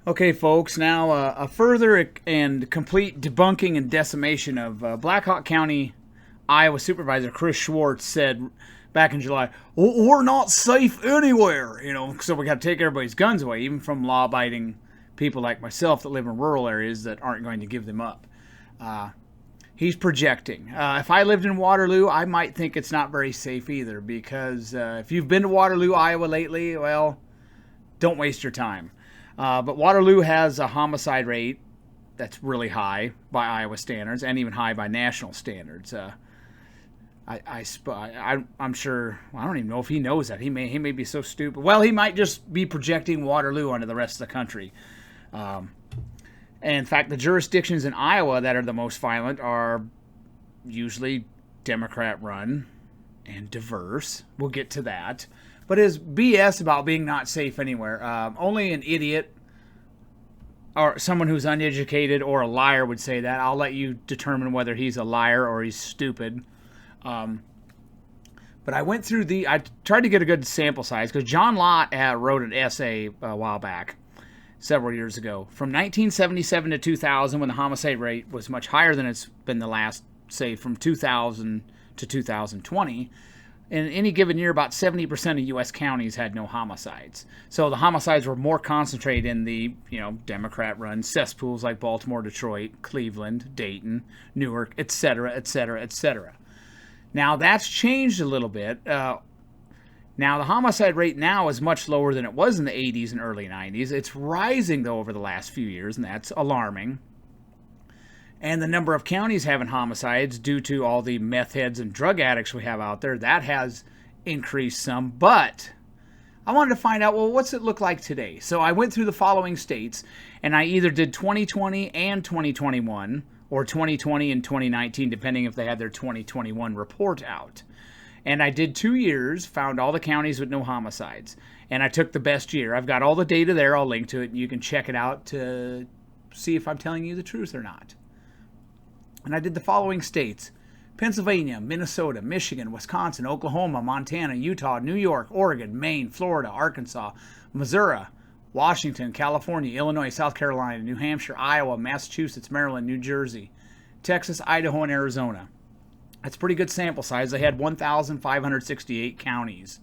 Okay, folks, now a further and complete debunking and decimation of Black Hawk County, Iowa Supervisor Chris Schwartz said back in July, we're not safe anywhere, so we got to take everybody's guns away, even from law-abiding people like myself that live in rural areas that aren't going to give them up. He's projecting. If I lived in Waterloo, I might think it's not very safe either, because if you've been to Waterloo, Iowa lately, well, don't waste your time. But Waterloo has a homicide rate that's really high by Iowa standards, and even high by national standards. I'm sure. I don't even know if he knows that. He may be so stupid. Well, he might just be projecting Waterloo onto the rest of the country. And in fact, the jurisdictions in Iowa that are the most violent are usually Democrat-run and diverse. We'll get to that. But his BS about being not safe anywhere, only an idiot or someone who's uneducated or a liar would say that. I'll let you determine whether he's a liar or he's stupid. But I went through I tried to get a good sample size, because John Lott wrote an essay a while back, several years ago, from 1977 to 2000, when the homicide rate was much higher than it's been the last, say, from 2000 to 2020. In any given year, about 70% of U.S. counties had no homicides. So the homicides were more concentrated in the, Democrat-run cesspools like Baltimore, Detroit, Cleveland, Dayton, Newark, etc., etc., etc. Now, that's changed a little bit. Now, the homicide rate now is much lower than it was in the 80s and early 90s. It's rising, though, over the last few years, and that's alarming. And the number of counties having homicides, due to all the meth heads and drug addicts we have out there, that has increased some. But I wanted to find out, well, what's it look like today? So I went through the following states, and I either did 2020 and 2021, or 2020 and 2019, depending if they had their 2021 report out. And I did 2 years, found all the counties with no homicides. And I took the best year. I've got all the data there. I'll link to it, and you can check it out to see if I'm telling you the truth or not. And I did the following states: Pennsylvania, Minnesota, Michigan, Wisconsin, Oklahoma, Montana, Utah, New York, Oregon, Maine, Florida, Arkansas, Missouri, Washington, California, Illinois, South Carolina, New Hampshire, Iowa, Massachusetts, Maryland, New Jersey, Texas, Idaho, and Arizona. That's a pretty good sample size. They had 1,568 counties.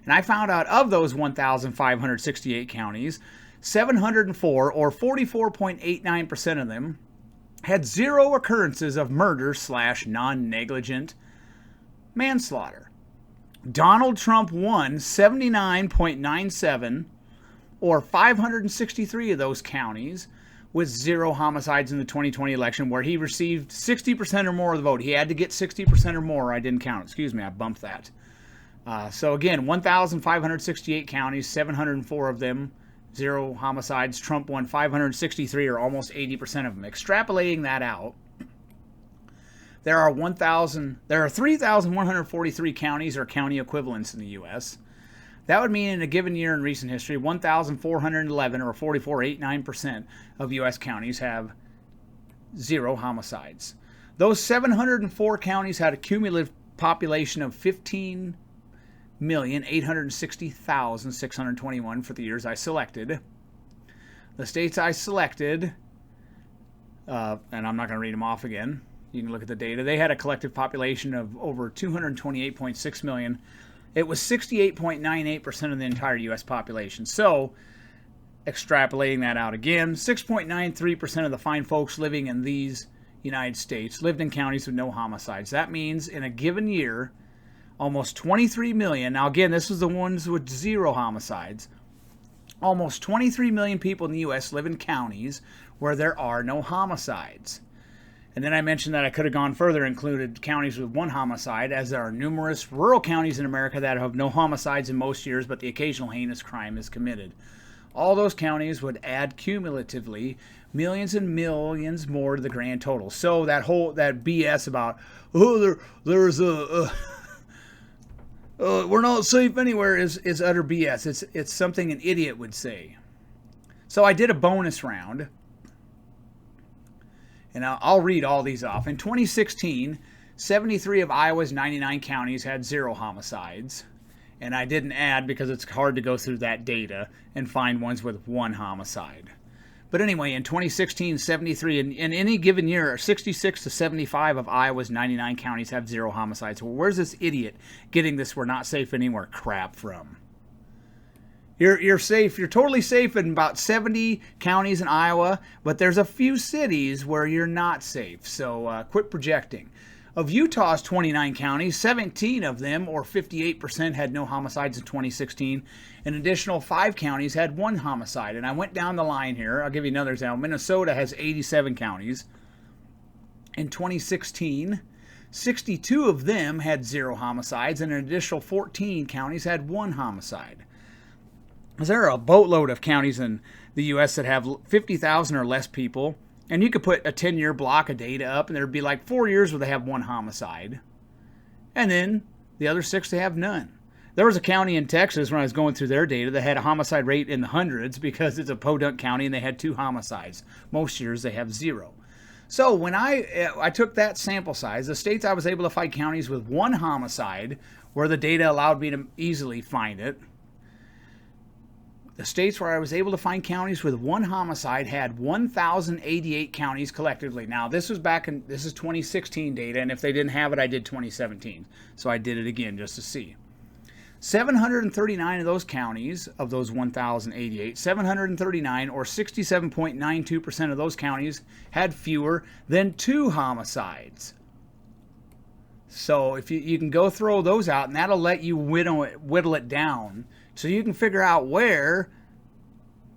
And I found out of those 1,568 counties, 704, or 44.89% of them, had zero occurrences of murder / non-negligent manslaughter. Donald Trump won 79.97, or 563 of those counties, with zero homicides in the 2020 election, where he received 60% or more of the vote. He had to get 60% or more. I didn't count. Excuse me, I bumped that. So again, 1,568 counties, 704 of them, zero homicides. Trump won 563, or almost 80% of them. Extrapolating that out, there are 3,143 counties or county equivalents in the U.S. That would mean in a given year in recent history, 1,411, or 44.89% of U.S. counties have zero homicides. Those 704 counties had a cumulative population of 15,860,621 for the years I selected. The states I selected, and I'm not going to read them off again. You can look at the data. They had a collective population of over 228.6 million. It was 68.98% of the entire U.S. population. So, extrapolating that out again, 6.93% of the fine folks living in these United States lived in counties with no homicides. That means in a given year, almost 23 million, now again, this is the ones with zero homicides, almost 23 million people in the U.S. live in counties where there are no homicides. And then I mentioned that I could have gone further, included counties with one homicide, as there are numerous rural counties in America that have no homicides in most years, but the occasional heinous crime is committed. All those counties would add cumulatively millions and millions more to the grand total. So that BS about, we're not safe anywhere is utter BS. It's something an idiot would say. So I did a bonus round. And I'll read all these off. In 2016, 73 of Iowa's 99 counties had zero homicides. And I didn't add because it's hard to go through that data and find ones with 1 homicide. But anyway, in 2016, 73, in any given year, 66 to 75 of Iowa's 99 counties have 0 homicides. Well, where's this idiot getting this "we're not safe anymore" crap from? You're safe. You're totally safe in about 70 counties in Iowa, but there's a few cities where you're not safe. So quit projecting. Of Utah's 29 counties, 17 of them, or 58%, had no homicides in 2016. An additional 5 counties had 1 homicide. And I went down the line here. I'll give you another example. Minnesota has 87 counties. In 2016, 62 of them had 0 homicides, and an additional 14 counties had 1 homicide. There are a boatload of counties in the U.S. that have 50,000 or less people. And you could put a 10-year block of data up, and there'd be like 4 years where they have 1 homicide. And then the other 6, they have none. There was a county in Texas when I was going through their data that had a homicide rate in the hundreds because it's a podunk county and they had 2 homicides. Most years they have 0. So when I took that sample size, the states I was able to find counties with 1 homicide where the data allowed me to easily find it. The states where I was able to find counties with 1 homicide had 1,088 counties collectively. Now, this is 2016 data, and if they didn't have it, I did 2017. So I did it again just to see. 739 of those counties, of those 1,088, 739, or 67.92% of those counties, had fewer than 2 homicides. So if you can go throw those out, and that'll let you whittle it down so you can figure out where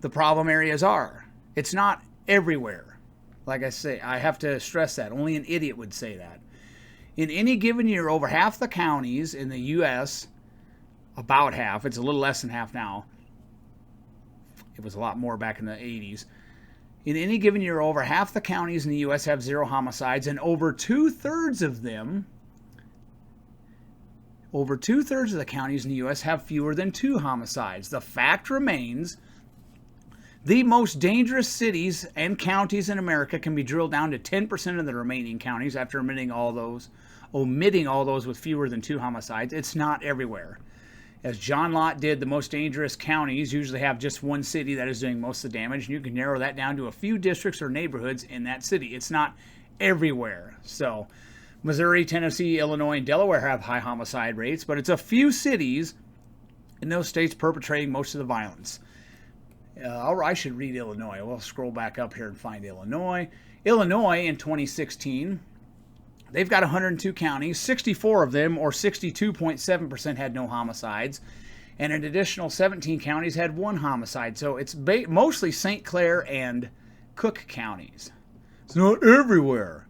the problem areas are. It's not everywhere. Like I say, I have to stress that. Only an idiot would say that. In any given year, over half the counties in the U.S., about half, it's a little less than half now. It was a lot more back in the 80s. In any given year, over half the counties in the U.S. have 0 homicides, and over 2/3 of them, over 2/3 of the counties in the U.S. have fewer than 2 homicides. The fact remains, the most dangerous cities and counties in America can be drilled down to 10% of the remaining counties after omitting all those with fewer than 2 homicides. It's not everywhere. As John Lott did, the most dangerous counties usually have just 1 city that is doing most of the damage, and you can narrow that down to a few districts or neighborhoods in that city. It's not everywhere. So Missouri, Tennessee, Illinois, and Delaware have high homicide rates, but it's a few cities in those states perpetrating most of the violence. I should read Illinois. We'll scroll back up here and find Illinois. Illinois in 2016, they've got 102 counties. 64 of them, or 62.7%, had no homicides, and an additional 17 counties had 1 homicide. So it's mostly St. Clair and Cook counties. It's not everywhere.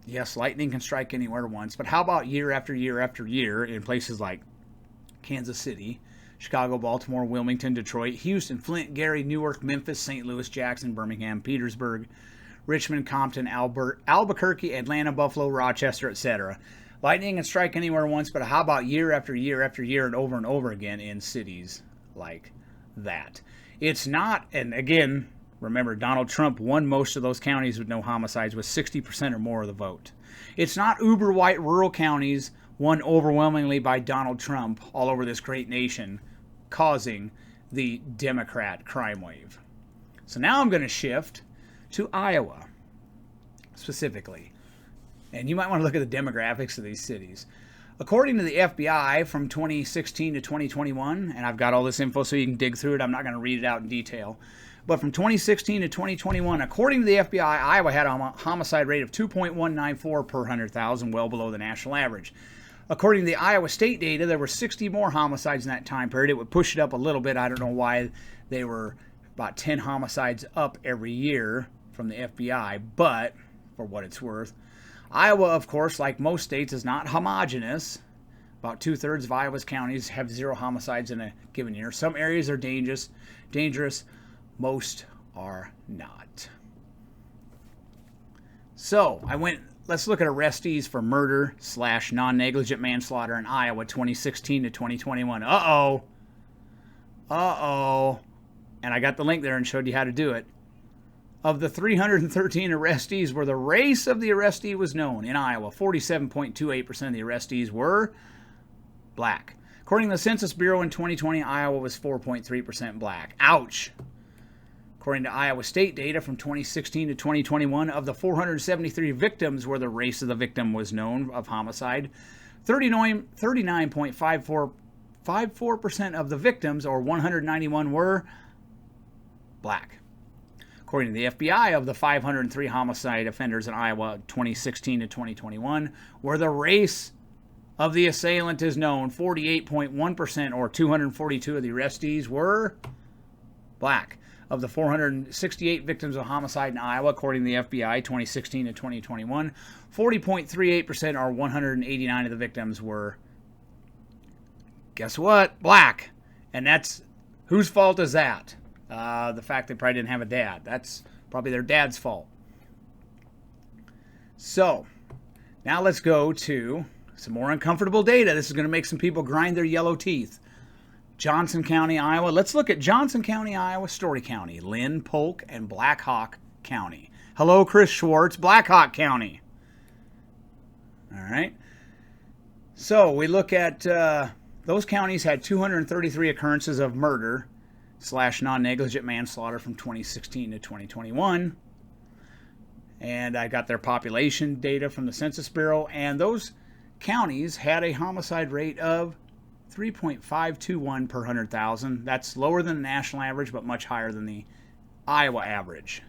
Yes, lightning can strike anywhere once, but how about year after year after year in places like Kansas City, Chicago, Baltimore, Wilmington, Detroit, Houston, Flint, Gary, Newark, Memphis, St. Louis, Jackson, Birmingham, Petersburg, Richmond, Compton, Albuquerque, Atlanta, Buffalo, Rochester, etc. Lightning can strike anywhere once, but how about year after year after year and over again in cities like that? It's not, and again, remember, Donald Trump won most of those counties with no homicides with 60% or more of the vote. It's not uber-white rural counties won overwhelmingly by Donald Trump all over this great nation causing the Democrat crime wave. So now I'm going to shift to Iowa specifically. And you might want to look at the demographics of these cities. According to the FBI from 2016 to 2021, and I've got all this info so you can dig through it, I'm not going to read it out in detail. But from 2016 to 2021, according to the FBI, Iowa had a homicide rate of 2.194 per 100,000, well below the national average. According to the Iowa state data, there were 60 more homicides in that time period. It would push it up a little bit. I don't know why they were about 10 homicides up every year from the FBI, but for what it's worth. Iowa, of course, like most states, is not homogeneous. About 2/3 of Iowa's counties have 0 homicides in a given year. Some areas are dangerous. Most are not. So let's look at arrestees for murder / non-negligent manslaughter in Iowa 2016 to 2021. Uh-oh. And I got the link there and showed you how to do it. of the 313 arrestees where the race of the arrestee was known. In Iowa, 47.28% of the arrestees were black. According to the Census Bureau in 2020, Iowa was 4.3% black. Ouch! According to Iowa State data from 2016 to 2021, of the 473 victims where the race of the victim was known of homicide, 39.54% of the victims, or 191, were black. According to the FBI, of the 503 homicide offenders in Iowa 2016 to 2021, where the race of the assailant is known, 48.1%, or 242 of the arrestees, were black. Of the 468 victims of homicide in Iowa, according to the FBI, 2016 to 2021, 40.38%, or 189 of the victims, were, guess what? Black. And that's, whose fault is that? The fact they probably didn't have a dad. That's probably their dad's fault. So, now let's go to some more uncomfortable data. This is going to make some people grind their yellow teeth. Johnson County, Iowa. Let's look at Johnson County, Iowa, Story County, Lynn, Polk, and Black Hawk County. Hello, Chris Schwartz, Black Hawk County. All right. So we look at those counties had 233 occurrences of murder / non-negligent manslaughter from 2016 to 2021. And I got their population data from the Census Bureau, and those counties had a homicide rate of 3.521 per 100,000. That's lower than the national average, but much higher than the Iowa average.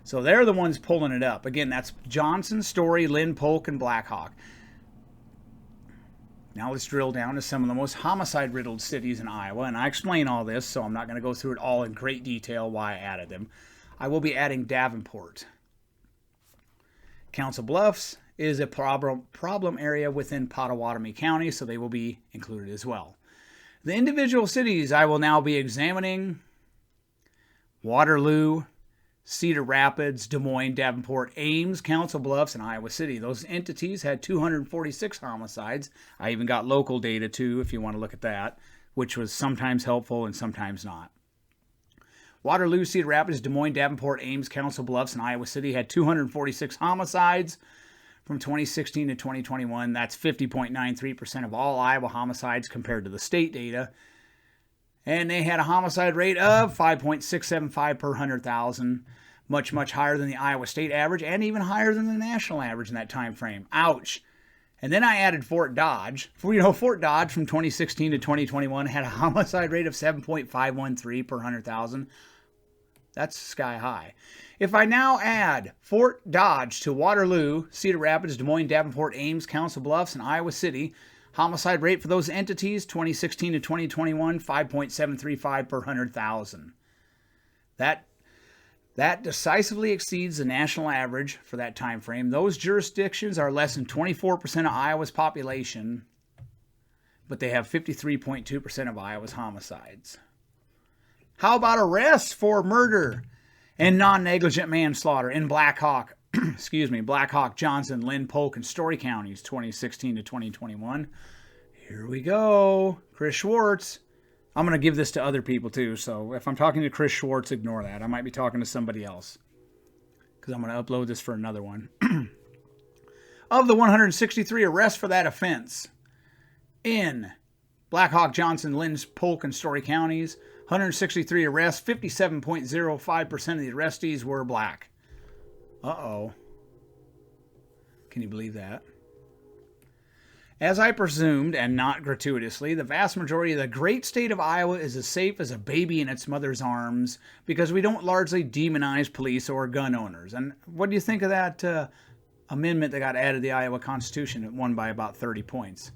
So they're the ones pulling it up. Again, that's Johnson, Story, Lynn, Polk, and Black Hawk. Now let's drill down to some of the most homicide-riddled cities in Iowa. And I explain all this, so I'm not going to go through it all in great detail why I added them. I will be adding Davenport. Council Bluffs is a problem area within Pottawatomie County, so they will be included as well. The individual cities I will now be examining: Waterloo, Cedar Rapids, Des Moines, Davenport, Ames, Council Bluffs, and Iowa City. Those entities had 246 homicides. I even got local data too, if you want to look at that, which was sometimes helpful and sometimes not. Waterloo, Cedar Rapids, Des Moines, Davenport, Ames, Council Bluffs, and Iowa City had 246 homicides from 2016 to 2021. That's 50.93% of all Iowa homicides compared to the state data. And they had a homicide rate of 5.675 per 100,000, much, much higher than the Iowa state average and even higher than the national average in that time frame. Ouch. And then I added Fort Dodge. Fort Dodge from 2016 to 2021 had a homicide rate of 7.513 per 100,000. That's sky high. If I now add Fort Dodge to Waterloo, Cedar Rapids, Des Moines, Davenport, Ames, Council Bluffs, and Iowa City, homicide rate for those entities, 2016 to 2021, 5.735 per 100,000. That decisively exceeds the national average for that time frame. Those jurisdictions are less than 24% of Iowa's population, but they have 53.2% of Iowa's homicides. How about arrests for murder and non-negligent manslaughter in Black Hawk, Black Hawk, Johnson, Lynn, Polk, and Story counties, 2016 to 2021. Here we go. Chris Schwartz. I'm going to give this to other people too, so if I'm talking to Chris Schwartz, ignore that. I might be talking to somebody else because I'm going to upload this for another one. Of the 163 arrests for that offense in Black Hawk, Johnson, Lynn, Polk, and Story counties, 163 arrests, 57.05% of the arrestees were black. Uh-oh. Can you believe that? As I presumed, and not gratuitously, the vast majority of the great state of Iowa is as safe as a baby in its mother's arms because we don't largely demonize police or gun owners. And what do you think of that amendment that got added to the Iowa Constitution? It won by about 30 points.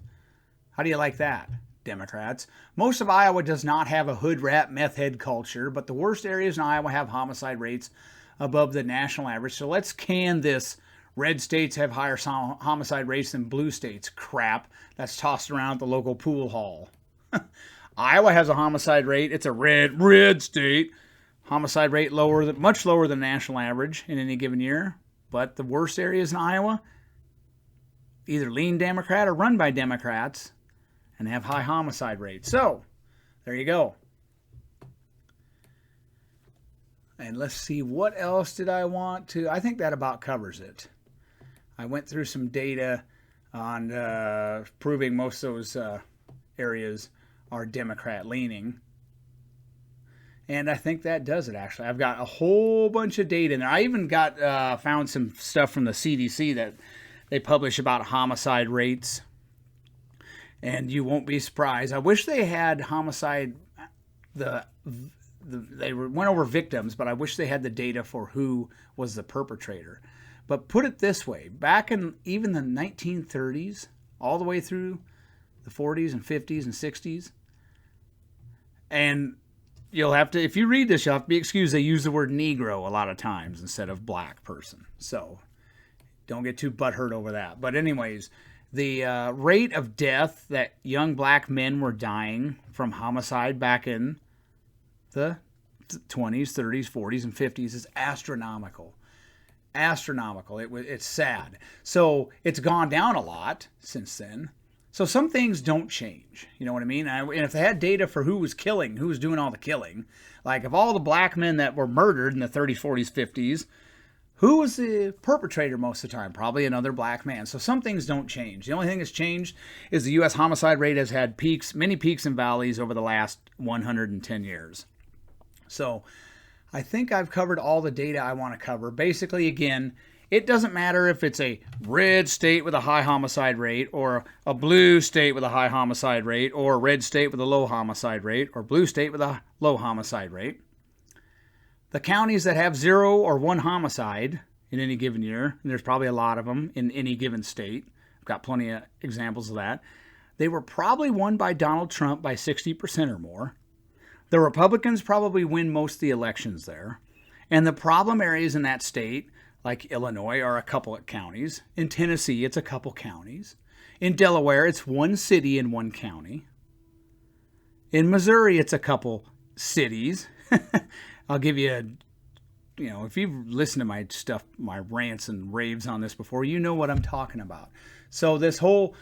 How do you like that, Democrats? Most of Iowa does not have a hood rat meth head culture, but the worst areas in Iowa have homicide rates above the national average. So let's can this red states have higher homicide rates than blue states crap that's tossed around at the local pool hall. Iowa has a homicide rate. It's a red state. Homicide rate much lower than national average in any given year. But the worst areas in Iowa either lean Democrat or run by Democrats and have high homicide rates. So, there you go. And let's see, what else did I want to? I think that about covers it. I went through some data on proving most of those areas are Democrat leaning. And I think that does it, actually. I've got a whole bunch of data in there. I even got found some stuff from the CDC that they publish about homicide rates. And you won't be surprised. I wish they had homicide, they went over victims, but I wish they had the data for who was the perpetrator. But put it this way, back in even the 1930s, all the way through the 40s and 50s and 60s, and you'll have to, if you read this, you'll have to be excused. They use the word Negro a lot of times instead of black person. So don't get too butthurt over that. But anyways, the rate of death that young black men were dying from homicide back in the 20s, 30s, 40s, and 50s is astronomical. Astronomical. It's sad. So it's gone down a lot since then. So some things don't change. You know what I mean? And if they had data for who was killing, who was doing all the killing, like if all the black men that were murdered in the 30s, 40s, 50s, who was the perpetrator most of the time? Probably another black man. So some things don't change. The only thing that's changed is the U.S. homicide rate has had peaks, many peaks and valleys over the last 110 years. So I think I've covered all the data I want to cover. Basically, again, it doesn't matter if it's a red state with a high homicide rate or a blue state with a high homicide rate or a red state with a low homicide rate or blue state with a low homicide rate. The counties that have 0 or 1 homicide in any given year, and there's probably a lot of them in any given state, I've got plenty of examples of that, they were probably won by Donald Trump by 60% or more. The Republicans probably win most of the elections there. And the problem areas in that state, like Illinois, are a couple of counties. In Tennessee, it's a couple counties. In Delaware, it's 1 city and 1 county. In Missouri, it's a couple cities. I'll give you if you've listened to my stuff, my rants and raves on this before, you know what I'm talking about. So this whole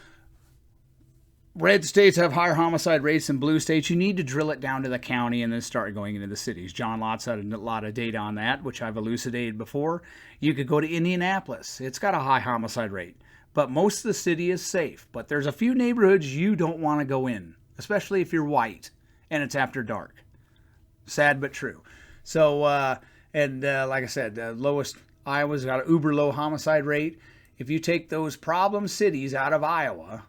red states have higher homicide rates than blue states, you need to drill it down to the county and then start going into the cities. John Lott's had a lot of data on that, which I've elucidated before. You could go to Indianapolis. It's got a high homicide rate, but most of the city is safe. But there's a few neighborhoods you don't want to go in, especially if you're white and it's after dark. Sad but true. So, like I said, the lowest, Iowa's got an uber low homicide rate. If you take those problem cities out of Iowa,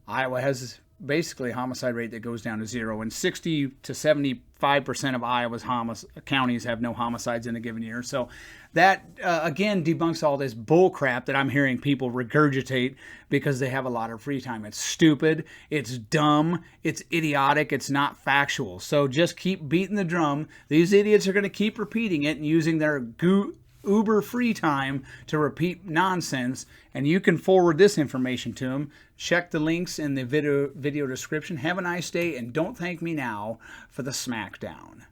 Iowa has basically a homicide rate that goes down to 0, and 60 to 75% of Iowa's counties have no homicides in a given year. So that, again, debunks all this bull crap that I'm hearing people regurgitate because they have a lot of free time. It's stupid, it's dumb, it's idiotic, it's not factual. So just keep beating the drum. These idiots are going to keep repeating it and using their uber free time to repeat nonsense, and you can forward this information to them. Check the links in the video description. Have a nice day, and don't thank me now for the smackdown.